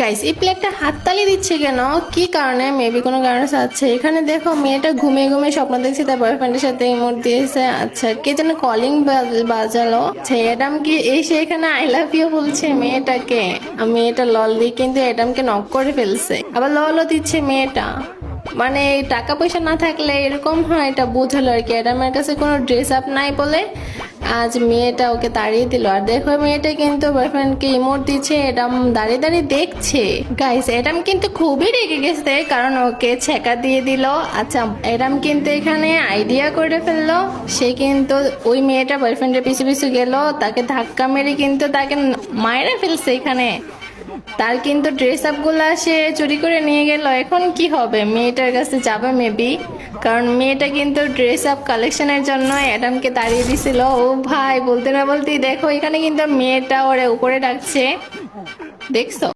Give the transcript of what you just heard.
Guys এই প্লেটটা হাততালি দিচ্ছে কেন? কি কারণে? মেবি কোনো কারণে আছে। এখানে দেখো মেয়েটা ঘুমিয়ে ঘুমিয়ে স্বপ্ন দেখছে তার বয়ফ্রেন্ডের সাথে ইমোট দিয়েছে। আচ্ছা কে যেন কলিং বাজালো। অ্যাডাম কি এসে এখানে আই লাভ ইউ বলছে মেয়েটাকে। মেয়েটা লল দিয়ে কিন্তু অ্যাডামকে নক করে ফেলছে, আবার ললও দিচ্ছে মেয়েটা। মানে টাকা পয়সা না থাকলে এরকম হয়, এটা বোঝালো আর কি। অ্যাডামের কাছে কোনো ড্রেস আপ নাই বলে আজ মেয়েটা ওকে তাড়িয়ে দিল। আর দেখো মেয়েটা কিন্তু বয়ফ্রেন্ডকে ইমোট দিচ্ছে, অ্যাডাম দাঁড়িয়ে দাঁড়িয়ে দেখছে। গাইস অ্যাডাম কিন্তু খুবই রেগে গেছে কারণ ওকে ছেকা দিয়ে দিল। আচ্ছা অ্যাডাম কিন্তু এখানে আইডিয়া করে ফেললো। সে কিন্তু ওই মেয়েটা বয়ফ্রেন্ডের পিছু পিছু গেল, তাকে ধাক্কা মেরে কিন্তু তাকে মায়েরা ফেলছে এখানে। তার কিন্তু ড্রেস আপ গুলা সে চুরি করে নিয়ে গেল। এখন কি হবে? মেয়েটার কাছে যাবে মেবি, কারণ মেয়েটা কিন্তু ড্রেস আপ কালেকশনের জন্য অ্যাডামকে তাড়িয়ে দিছিল। ও ভাই বলতে না বলতেই দেখো এখানে কিন্তু মেয়েটা ওরে উপরে ডাকছে, দেখছো?